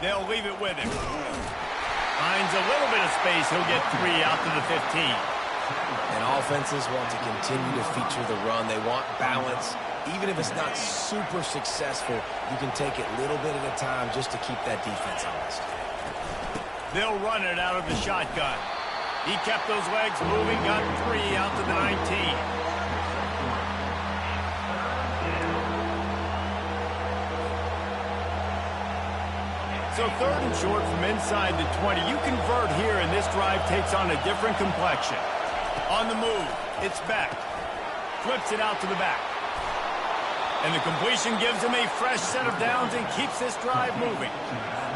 They'll leave it with him. Finds a little bit of space. He'll get 3 out to the 15. And offenses want to continue to feature the run. They want balance. Even if it's not super successful, you can take it little bit at a time just to keep that defense honest. They'll run it out of the shotgun. He kept those legs moving, got 3 out to the 19. So 3rd and short from inside the 20. You convert here, and this drive takes on a different complexion. On the move, it's back. Flips it out to the back. And the completion gives him a fresh set of downs and keeps this drive moving.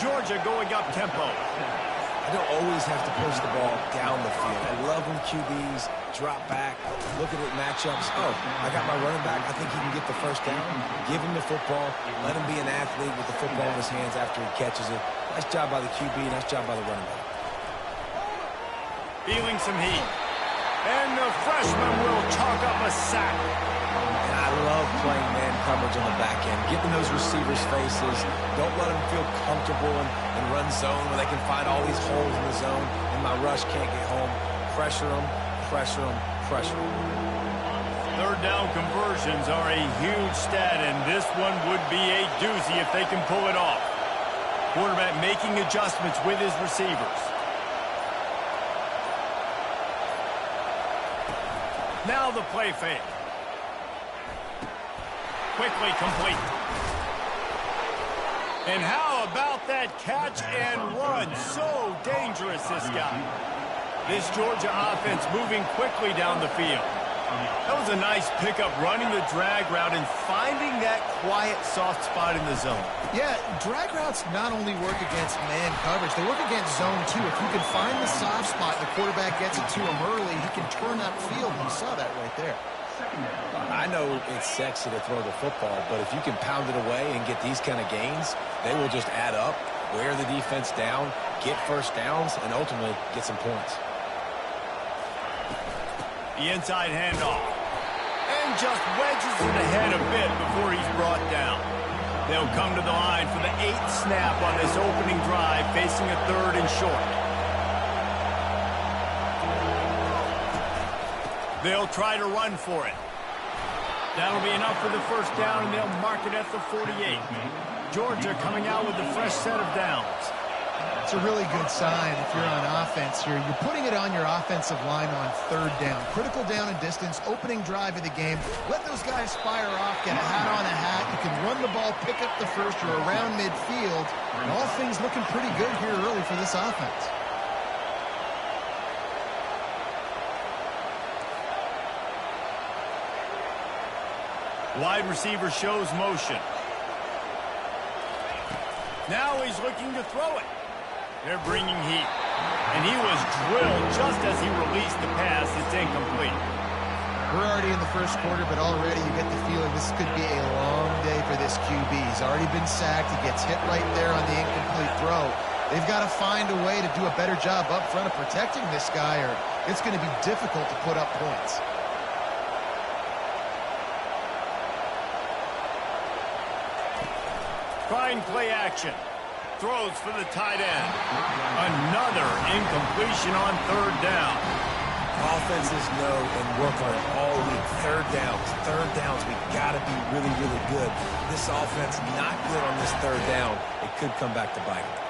Georgia going up tempo. I don't always have to push the ball down the field. I love when QBs drop back, look at it matchups. Oh, I got my running back. I think he can get the first down. Give him the football. Let him be an athlete with the football in his hands after he catches it. Nice job by the QB. Nice job by the running back. Feeling some heat. And the freshman will chalk up a sack. And I love playing man coverage on the back end, getting those receivers' faces. Don't let them feel comfortable and run zone where they can find all these holes in the zone, and my rush can't get home. Pressure them, pressure them, pressure them. 3rd down conversions are a huge stat, and this one would be a doozy if they can pull it off. Quarterback making adjustments with his receivers. Now the play fake. Quickly complete. And how about that catch and run? So dangerous, this guy. This Georgia offense moving quickly down the field. That was a nice pickup, running the drag route and finding that quiet, soft spot in the zone. Yeah, drag routes not only work against man coverage, they work against zone too. If you can find the soft spot and the quarterback gets it to him early, he can turn that field. You saw that right there. I know it's sexy to throw the football, but if you can pound it away and get these kind of gains, they will just add up, wear the defense down, get first downs, and ultimately get some points. The inside handoff. And just wedges it ahead a bit before he's brought down. They'll come to the line for the 8th snap on this opening drive, facing a 3rd and short. They'll try to run for it. That'll be enough for the first down, and they'll mark it at the 48. Georgia coming out with a fresh set of downs. It's a really good sign if you're on offense here. You're putting it on your offensive line on 3rd down. Critical down and distance, opening drive of the game. Let those guys fire off, get a hat on a hat. You can run the ball, pick up the first. You're around midfield. And all things looking pretty good here early for this offense. Wide receiver shows motion. Now he's looking to throw it. They're bringing heat. And he was drilled just as he released the pass. It's incomplete. We're already in the first quarter, but already you get the feeling this could be a long day for this QB. He's already been sacked. He gets hit right there on the incomplete throw. They've got to find a way to do a better job up front of protecting this guy, or it's going to be difficult to put up points. Trying play action. Throws for the tight end. Another incompletion on 3rd down. Offenses know and work on it all week. 3rd downs. We got to be really, really good. This offense not good on this 3rd down. It could come back to bite them.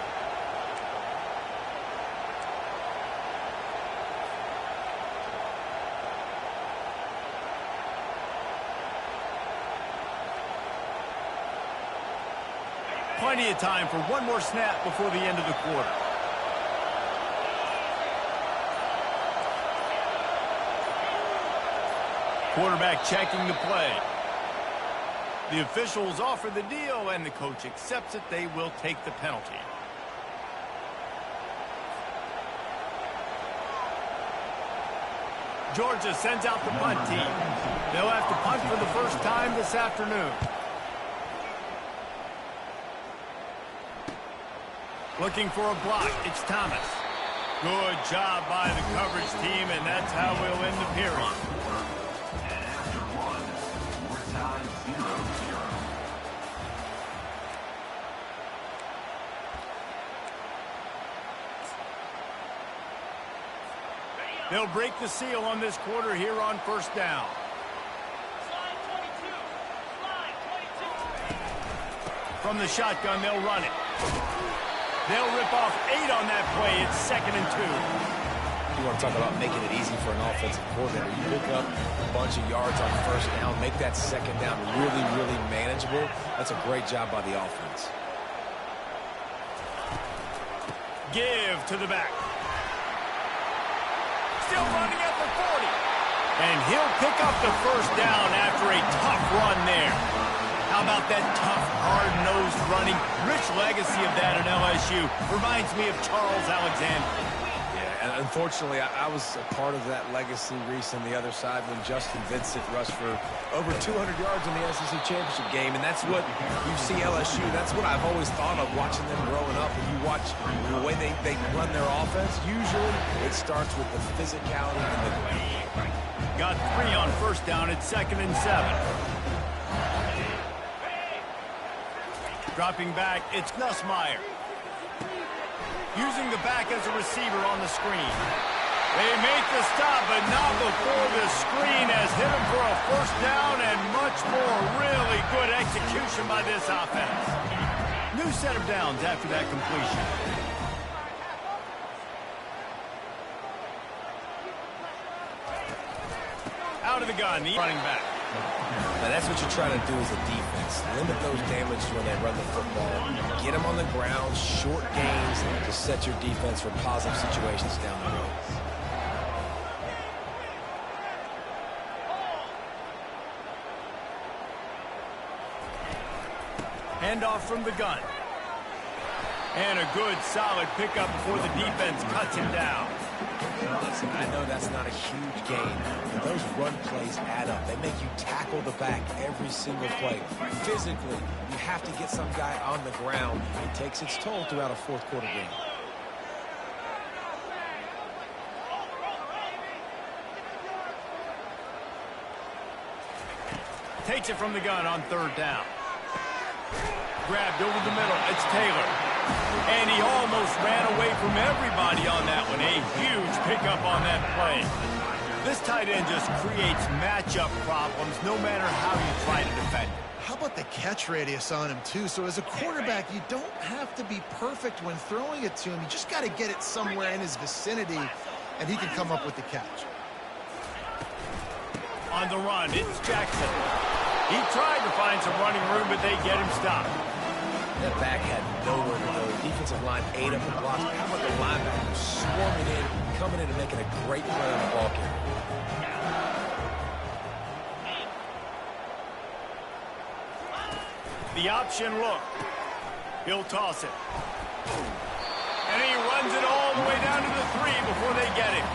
Plenty of time for one more snap before the end of the quarter. Quarterback checking the play. The officials offer the deal, and the coach accepts it. They will take the penalty. Georgia sends out the punt team. They'll have to punt for the first time this afternoon. Looking for a block. It's Thomas. Good job by the coverage team, and that's how we'll end the period. They'll break the seal on this quarter here on first down. From the shotgun, they'll run it. They'll rip off 8 on that play. It's 2nd and 2. You want to talk about making it easy for an offensive coordinator. You pick up a bunch of yards on first down, make that second down really, really manageable. That's a great job by the offense. Give to the back. Still running at the 40. And he'll pick up the first down after a tough run there. How about that tough, hard-nosed running? Rich legacy of that at LSU. Reminds me of Charles Alexander. Yeah, and unfortunately, I was a part of that legacy, Reese, on the other side when Justin Vincent rushed for over 200 yards in the SEC Championship game. And that's what you see LSU. That's what I've always thought of watching them growing up. And you watch the way they run their offense, usually it starts with the physicality and the ground. Got 3 on first down at 2nd and 7. Dropping back, it's Nussmeier. Using the back as a receiver on the screen. They make the stop, but not before the screen has hit him for a first down and much more. Really good execution by this offense. New set of downs after that completion. Out of the gun, the running back. Now that's what you're trying to do as a defense. Limit those damage when they run the football. Get them on the ground, short gains to set your defense for positive situations down the road. Handoff from the gun. And a good, solid pickup before the defense cuts him down. Listen, I know that's not a huge gain, but those run plays add up. They make you tackle the back every single play. Physically, you have to get some guy on the ground. It takes its toll throughout a fourth-quarter game. Takes it from the gun on 3rd down. Grabbed over the middle. It's Taylor. And he almost ran away from everybody on that one. A huge pickup on that play. This tight end just creates matchup problems no matter how you try to defend it. How about the catch radius on him, too? So as a quarterback, you don't have to be perfect when throwing it to him. You just got to get it somewhere in his vicinity, and he can come up with the catch. On the run, it's Jackson. He tried to find some running room, but they get him stopped. That back had nowhere to go. The defensive line ate up the blocks. How about the linebacker swarming in, coming in and making a great play on the ball carrier? The option look. He'll toss it. And he runs it all the way down to the 3 before they get him.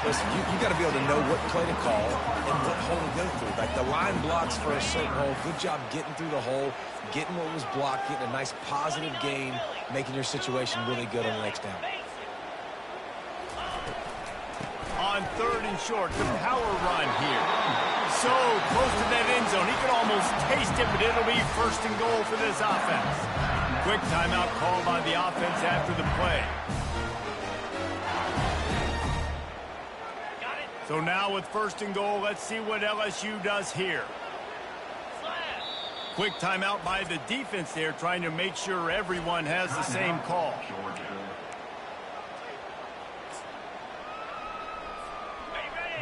Listen, you got to be able to know what play to call and what hole to go through. Like the line blocks for a certain hole. Good job getting through the hole, getting what was blocked, getting a nice positive gain, making your situation really good on the next down. On 3rd and short, the power run here. So close to that end zone. He could almost taste it, but it'll be 1st and goal for this offense. Quick timeout called by the offense after the play. So now with 1st and goal, let's see what LSU does here. Quick timeout by the defense there, trying to make sure everyone has the same call.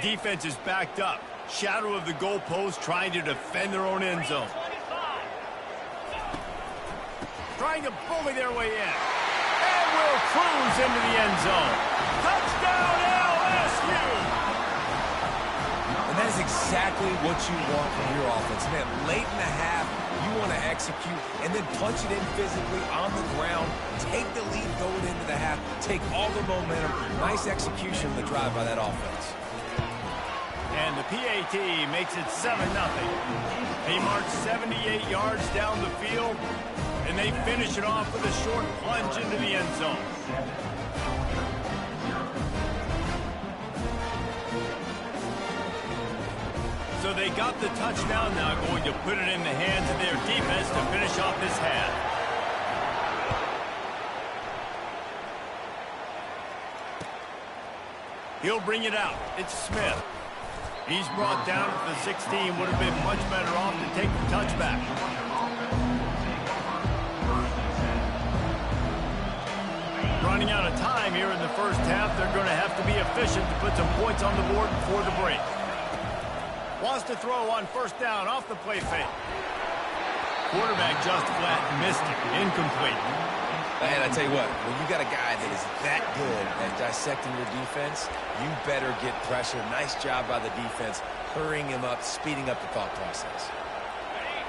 Defense is backed up. Shadow of the goalpost, trying to defend their own end zone. Trying to bully their way in. And will cruise into the end zone. Touchdown LSU! And that is exactly what you want from your offense. Man, late in the half, you want to execute and then punch it in physically on the ground. Take the lead going into the half. Take all the momentum. Nice execution of the drive by that offense. And the PAT makes it 7-0. They march 78 yards down the field, and they finish it off with a short plunge into the end zone. So they got the touchdown, now going to put it in the hands of their defense to finish off this half. He'll bring it out. It's Smith. He's brought down at the 16. Would have been much better off to take the touchback. Running out of time here in the first half. They're going to have to be efficient to put some points on the board before the break. Wants to throw on first down off the play fake. Quarterback just flat missed it. Incomplete. And I tell you what, when you got a guy that is that good at dissecting your defense, you better get pressure. Nice job by the defense, hurrying him up, speeding up the thought process.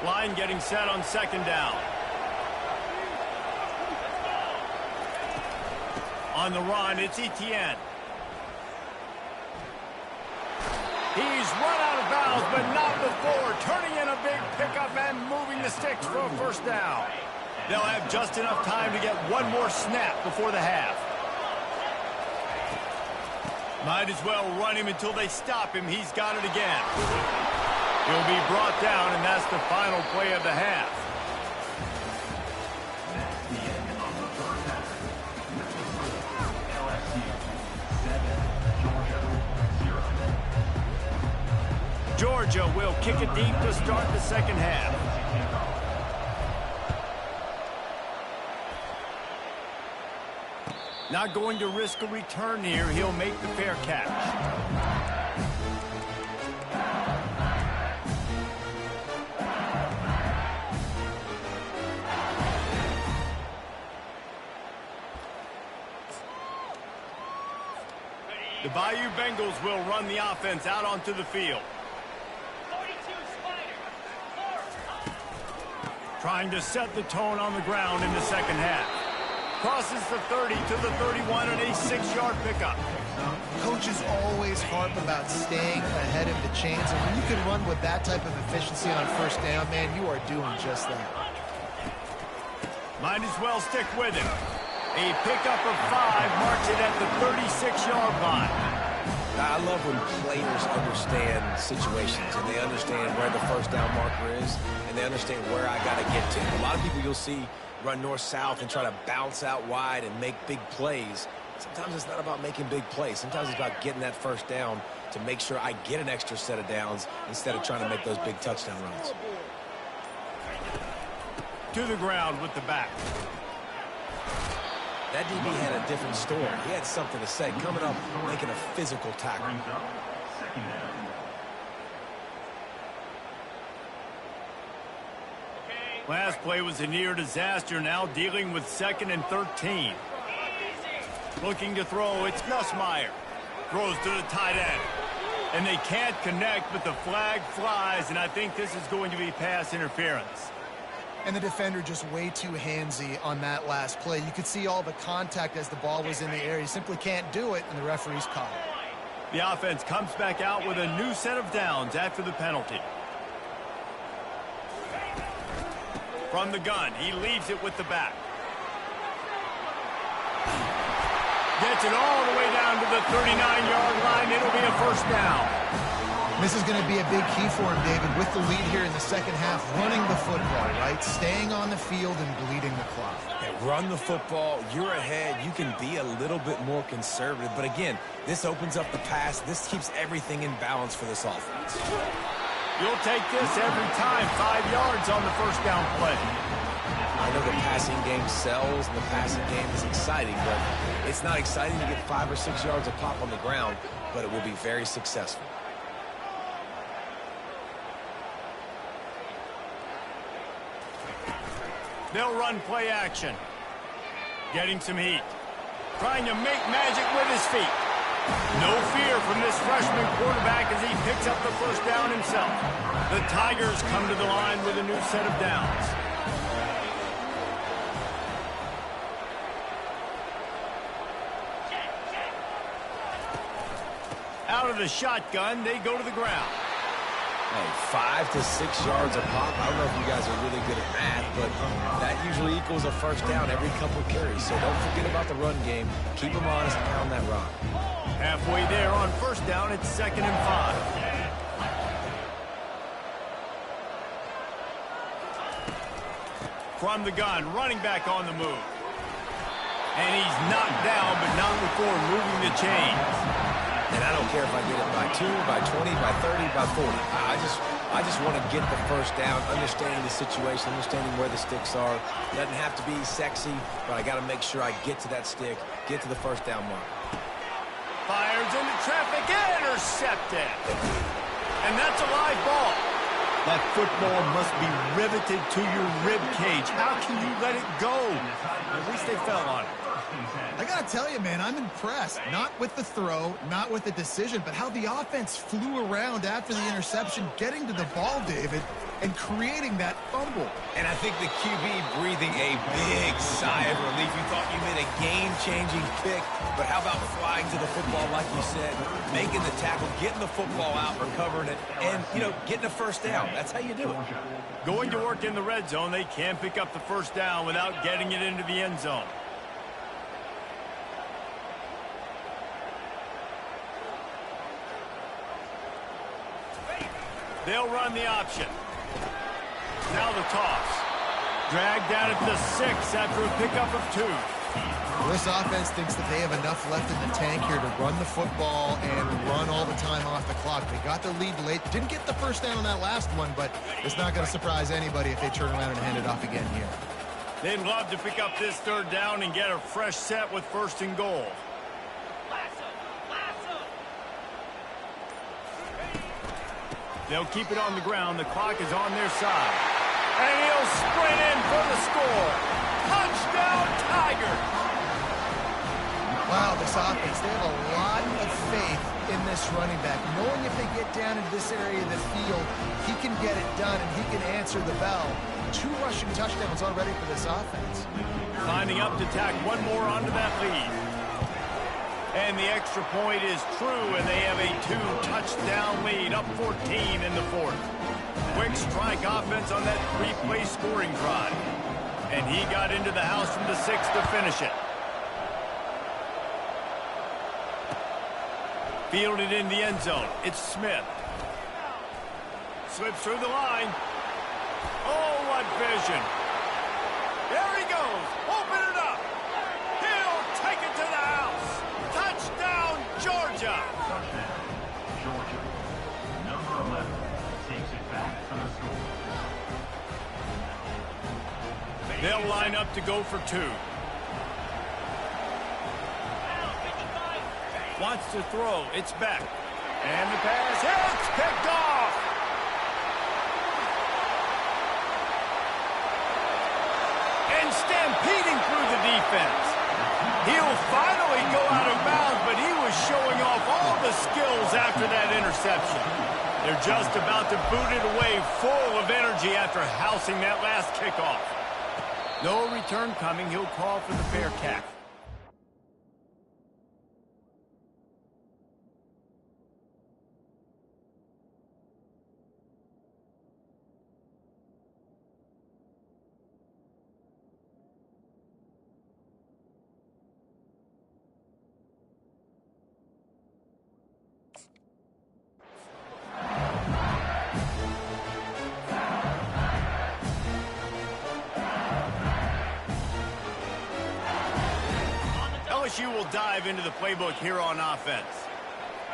Line getting set on second down. On the run, it's Etienne. He's run out of bounds, but not before. Turning in a big pickup and moving the sticks for a first down. They'll have just enough time to get one more snap before the half. Might as well run him until they stop him. He's got it again. He'll be brought down, and that's the final play of the half. Georgia will kick it deep to start the second half. Not going to risk a return here. He'll make the fair catch. The Bayou Bengals will run the offense out onto the field. Trying to set the tone on the ground in the second half. Crosses the 30 to the 31 on a 6-yard pickup. Coaches always harp about staying ahead of the chains, and when you can run with that type of efficiency on first down, man, you are doing just that. Might as well stick with him. A pickup of 5 marks it at the 36-yard line. I love when players understand situations and they understand where the first down marker is and they understand where I got to get to. A lot of people you'll see run north-south and try to bounce out wide and make big plays. Sometimes it's not about making big plays. Sometimes it's about getting that first down to make sure I get an extra set of downs instead of trying to make those big touchdown runs. To the ground with the back. That DB had a different story. He had something to say. Coming up, making a physical tackle. Last play was a near disaster. Now dealing with 2nd and 13. Looking to throw. It's Nussmeier. Throws to the tight end. And they can't connect, but the flag flies, and I think this is going to be pass interference. And the defender just way too handsy on that last play. You could see all the contact as the ball was in the air. He simply can't do it, and the referee's called it. The offense comes back out with a new set of downs after the penalty. From the gun, he leaves it with the back. Gets it all the way down to the 39-yard line. It'll be a first down. This is going to be a big key for him, David, with the lead here in the second half, running the football, right? Staying on the field and bleeding the clock. Yeah, run the football. You're ahead. You can be a little bit more conservative. But again, this opens up the pass. This keeps everything in balance for this offense. You'll take this every time. 5 yards on the first down play. I know the passing game sells and the passing game is exciting, but it's not exciting to get 5 or 6 yards a pop on the ground, but it will be very successful. They'll run play action. Getting some heat. Trying to make magic with his feet. No fear from this freshman quarterback as he picks up the first down himself. The Tigers come to the line with a new set of downs. Out of the shotgun, they go to the ground. Hey, 5 to 6 yards a pop. I don't know if you guys are really good at math, but that usually equals a first down every couple carries. So don't forget about the run game. Keep them honest and pound that rock. Halfway there on first down, it's 2nd and 5. From the gun, running back on the move. And he's knocked down, but not before moving the chains. And I don't care if I get it by 2, by 20, by 30, by 40. I just want to get the first down, understanding the situation, understanding where the sticks are. Doesn't have to be sexy, but I got to make sure I get to that stick, get to the first down mark. Fires into traffic, intercepted. And that's a live ball. That football must be riveted to your rib cage. How can you let it go? At least they fell on it. I got to tell you, man, I'm impressed. Not with the throw, not with the decision, but how the offense flew around after the interception, getting to the ball, David, and creating that fumble. And I think the QB breathing a big sigh of relief. You thought you made a game-changing pick, but how about flying to the football, like you said, making the tackle, getting the football out, recovering it, and, you know, getting a first down. That's how you do it. Going to work in the red zone, they can't pick up the first down without getting it into the end zone. They'll run the option. Now the toss. Dragged down at the 6 after a pickup of 2. Well, this offense thinks that they have enough left in the tank here to run the football and run all the time off the clock. They got the lead late. Didn't get the first down on that last one, but it's not going to surprise anybody if they turn around and hand it off again here. They'd love to pick up this third down and get a fresh set with 1st and goal. They'll keep it on the ground. The clock is on their side. And he'll sprint in for the score. Touchdown, Tigers! Wow, this offense, they have a lot of faith in this running back. Knowing if they get down into this area of the field, he can get it done and he can answer the bell. 2 rushing touchdowns already for this offense. Lining up to tack one more onto that lead. And the extra point is true, and they have a 2-touchdown lead, up 14 in the 4th. Quick strike offense on that 3-play scoring drive. And he got into the house from the 6 to finish it. Fielded in the end zone. It's Smith. Slips through the line. Oh, what vision. There he goes. Open it up. He'll take it to the house. Touchdown, Georgia. Georgia. Number 11 takes it back for the score. They'll line up to go for 2. Wants to throw. It's back. And the pass. It's picked off. And stampeding through the defense. He'll finally go out of bounds, but he was showing off all the skills after that interception. They're just about to boot it away, full of energy after housing that last kickoff. No return coming. He'll call for the fair catch. LSU will dive into the playbook here on offense.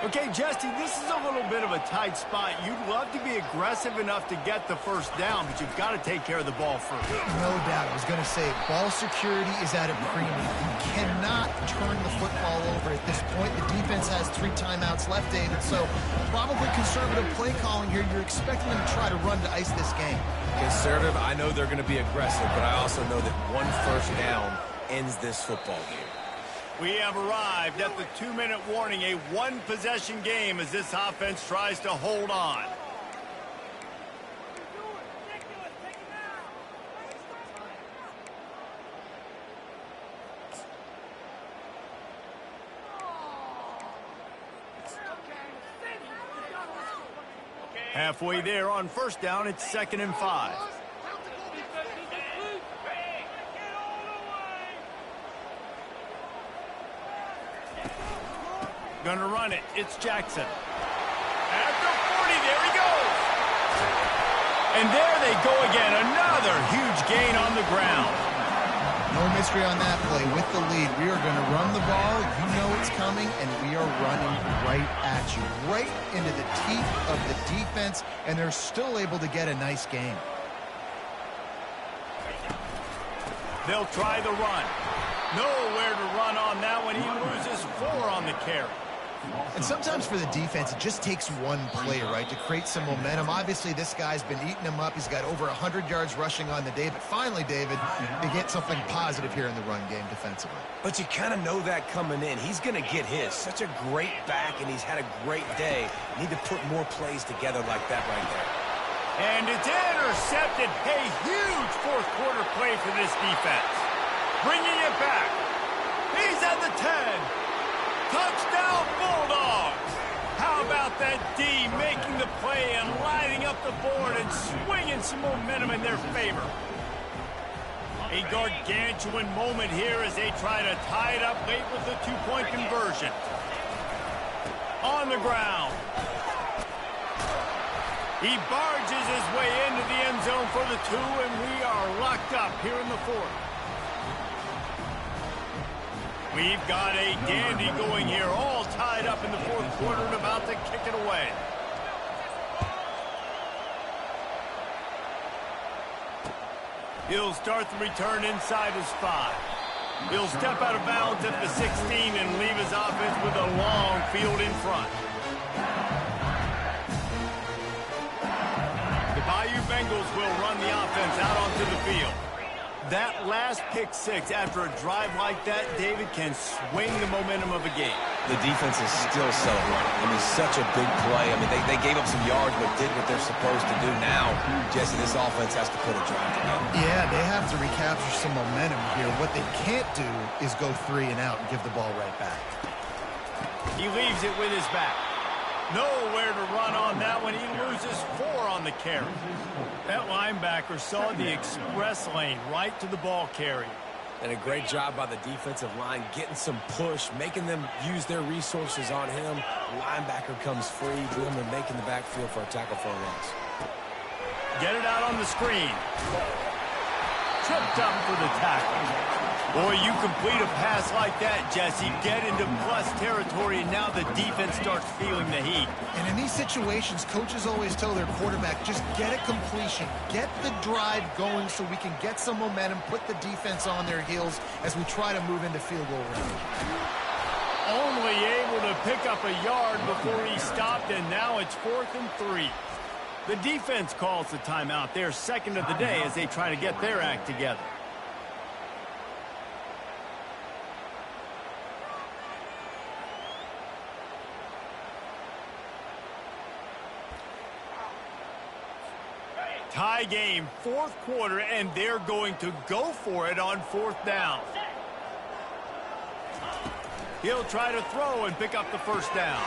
Okay, Jesse, this is a little bit of a tight spot. You'd love to be aggressive enough to get the first down, but you've got to take care of the ball first. No doubt. I was going to say, ball security is at a premium. You cannot turn the football over at this point. The defense has 3 timeouts left, David, so probably conservative play calling here. You're expecting them to try to run to ice this game. Conservative, I know they're going to be aggressive, but I also know that 1 first down ends this football game. We have arrived at the 2-minute warning, a 1-possession game as this offense tries to hold on. Halfway there on first down, it's 2nd and 5. Gonna run it. It's Jackson. At the 40, there he goes. And there they go again. Another huge gain on the ground. No mystery on that play. With the lead, we are going to run the ball. You know it's coming, and we are running right at you, right into the teeth of the defense, and they're still able to get a nice game. They'll try the run. Nowhere to run on that one. He loses 4 on the carry. And sometimes for the defense, it just takes one play, right, to create some momentum. Obviously, this guy's been eating them up. He's got over 100 yards rushing on the day. But finally, David, they get something positive here in the run game defensively. But you kind of know that coming in. He's going to get his. Such a great back, and he's had a great day. Need to put more plays together like that right there. And it's intercepted. A huge fourth quarter play for this defense. Bringing it back. He's at the 10. Touchdown, Bulldogs! How about that D making the play and lighting up the board and swinging some momentum in their favor? A gargantuan moment here as they try to tie it up late with the 2-point conversion. On the ground. He barges his way into the end zone for the 2, and we are locked up here in the 4th. We've got a dandy going here, all tied up in the 4th quarter and about to kick it away. He'll start the return inside his 5. He'll step out of bounds at the 16 and leave his offense with a long field in front. The Bayou Bengals will run the offense out onto the field. That last pick 6 after a drive like that, David, can swing the momentum of a game. The defense is still celebrating. I mean, such a big play. I mean, they gave up some yards but did what they're supposed to do. Now, Jesse, this offense has to put a drive together. Yeah, they have to recapture some momentum here. What they can't do is go 3 and out and give the ball right back. He leaves it with his back. Nowhere to run on that one. He loses 4 on the carry. That linebacker saw the express lane right to the ball carrier. And a great job by the defensive line, getting some push, making them use their resources on him. The linebacker comes free, boom, and making the backfield for a tackle for a loss. Get it out on the screen. Tripped up for the tackle. Boy, you complete a pass like that, Jesse, get into plus territory, and now the defense starts feeling the heat. And in these situations, coaches always tell their quarterback, just get a completion, get the drive going so we can get some momentum, put the defense on their heels as we try to move into field goal range. Only able to pick up a yard before he stopped, and now it's 4th and 3. The defense calls the timeout, their second of the day, as they try to get their act together. Tie game, 4th quarter, and they're going to go for it on 4th down. He'll try to throw and pick up the 1st down.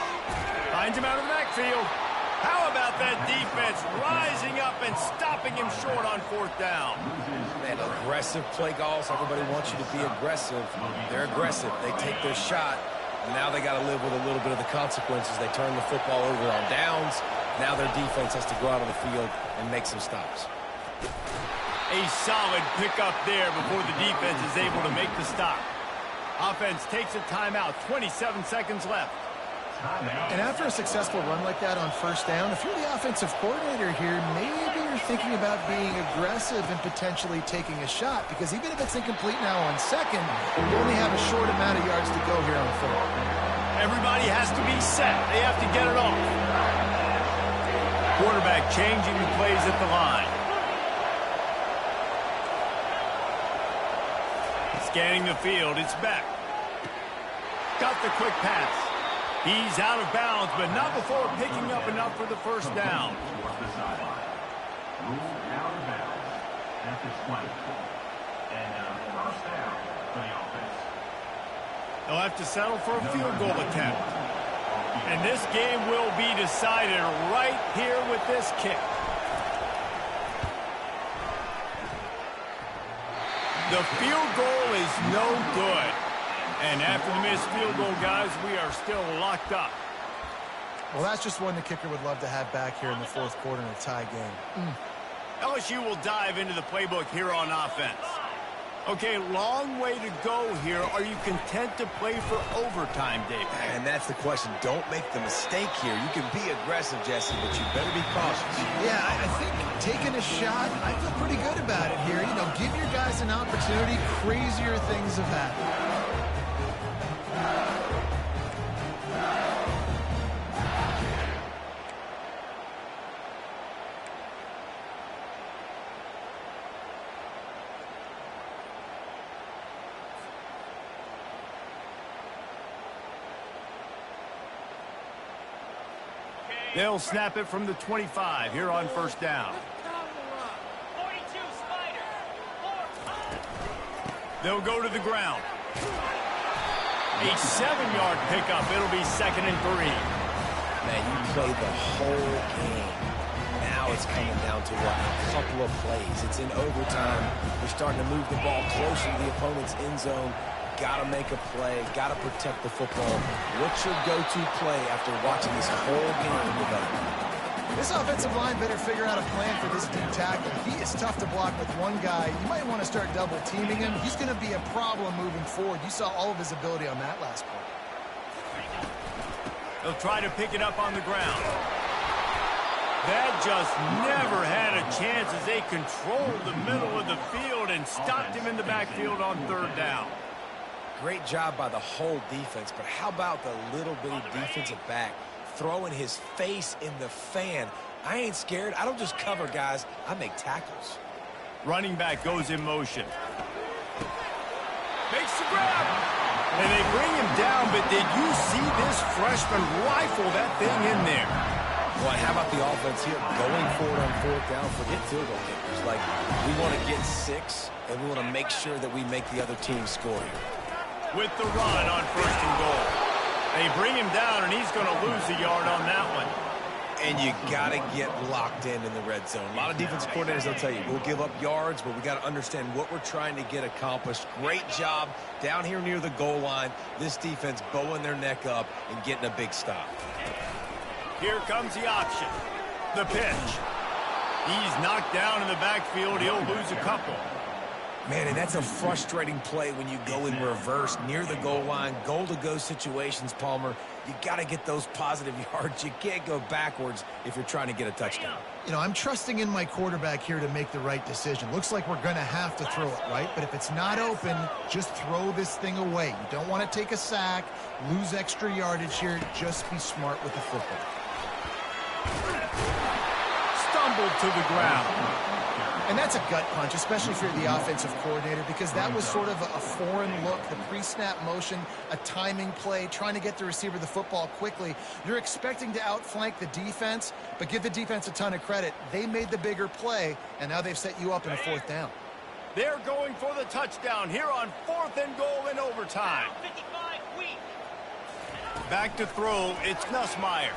Finds him out of the backfield. How about that defense rising up and stopping him short on 4th down? Man, aggressive play calls. Everybody wants you to be aggressive. They're aggressive. They take their shot. And now they got to live with a little bit of the consequences. They turn the football over on downs. Now their defense has to go out on the field and make some stops. A solid pickup there before the defense is able to make the stop. Offense takes a timeout, 27 seconds left. And after a successful run like that on 1st down, if you're the offensive coordinator here, maybe you're thinking about being aggressive and potentially taking a shot, because even if it's incomplete now on 2nd, you only have a short amount of yards to go here on 4th. Everybody has to be set. They have to get it off. Quarterback changing the plays at the line. Scanning the field, it's Beck. Got the quick pass. He's out of bounds, but not before picking up enough for the 1st down. They'll have to settle for a field goal attempt. And this game will be decided right here with this kick. The field goal is no good. And after the missed field goal, guys, we are still locked up. Well, that's just one the kicker would love to have back here in the 4th quarter in a tie game. LSU will dive into the playbook here on offense. Okay, long way to go here. Are you content to play for overtime, Dave? And that's the question. Don't make the mistake here. You can be aggressive, Jesse, but you better be cautious. Yeah, I think taking a shot, I feel pretty good about it here. You know, give your guys an opportunity. Crazier things have happened. They'll snap it from the 25 here on first down. 42 Spider. They'll go to the ground. A 7-yard pickup. It'll be 2nd and 3. Man, you played the whole game. Now it's coming down to what? A couple of plays. It's in overtime. You're starting to move the ball closer to the opponent's end zone. Got to make a play. Got to protect the football. What's your go-to play after watching this whole game develop? This offensive line better figure out a plan for this deep tackle. He is tough to block with one guy. You might want to start double-teaming him. He's going to be a problem moving forward. You saw all of his ability on that last play. They'll try to pick it up on the ground. That just never had a chance as they controlled the middle of the field and stopped him in the backfield on 3rd down. Great job by the whole defense, but how about the little bitty defensive back throwing his face in the fan? I ain't scared. I don't just cover guys. I make tackles. Running back goes in motion. Makes the grab. And they bring him down, but did you see this freshman rifle that thing in there? Well, how about the offense here? Going forward on 4th down, forget field goal kickers. Like, we want to get 6, and we want to make sure that we make the other team score here. With the run on 1st and goal. They bring him down, and he's going to lose a yard on that one. And you got to get locked in the red zone. A lot of defense coordinators, they'll tell you, we'll give up yards, but we got to understand what we're trying to get accomplished. Great job down here near the goal line. This defense bowing their neck up and getting a big stop. Here comes the option. The pitch. He's knocked down in the backfield. He'll lose a couple. Man, and that's a frustrating play when you go in reverse near the goal line. Goal-to-go situations, Palmer. You got to get those positive yards. You can't go backwards if you're trying to get a touchdown. You know, I'm trusting in my quarterback here to make the right decision. Looks like we're going to have to throw it, right? But if it's not open, just throw this thing away. You don't want to take a sack, lose extra yardage here. Just be smart with the football. Stumbled to the ground. And that's a gut punch, especially if you're the offensive coordinator, because that was sort of a foreign look, the pre-snap motion, a timing play, trying to get the receiver the football quickly. You're expecting to outflank the defense, but give the defense a ton of credit. They made the bigger play, and now they've set you up in a 4th down. They're going for the touchdown here on 4th and goal in overtime. 55 weak. Back to throw, it's Nussmeier.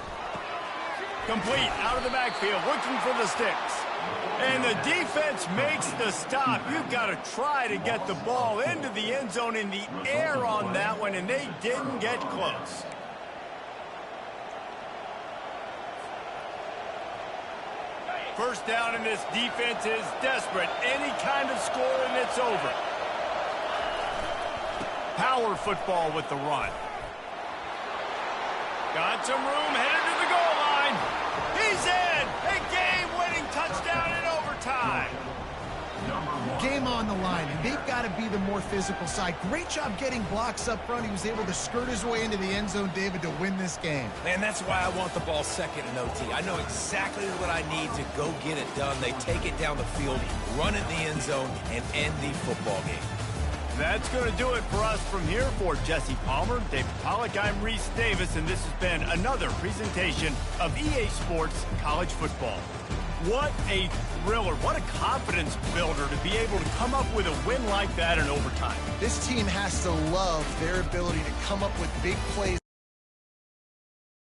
Complete, out of the backfield, looking for the sticks. And the defense makes the stop. You've got to try to get the ball into the end zone in the air on that one, and they didn't get close. First down, and this defense is desperate. Any kind of score, and it's over. Power football with the run. Got some room, headed to the goal line. He's in! A game-winning touchdown in overtime. Game on the line, and they've got to be the more physical side. Great job getting blocks up front. He was able to skirt his way into the end zone, David, to win this game. Man, that's why I want the ball second in OT. I know exactly what I need to go get it done. They take it down the field, run it in the end zone, and end the football game. That's going to do it for us from here. For Jesse Palmer, David Pollack, I'm Reese Davis, and this has been another presentation of EA Sports College Football. What a thriller. What a confidence builder to be able to come up with a win like that in overtime. This team has to love their ability to come up with big plays.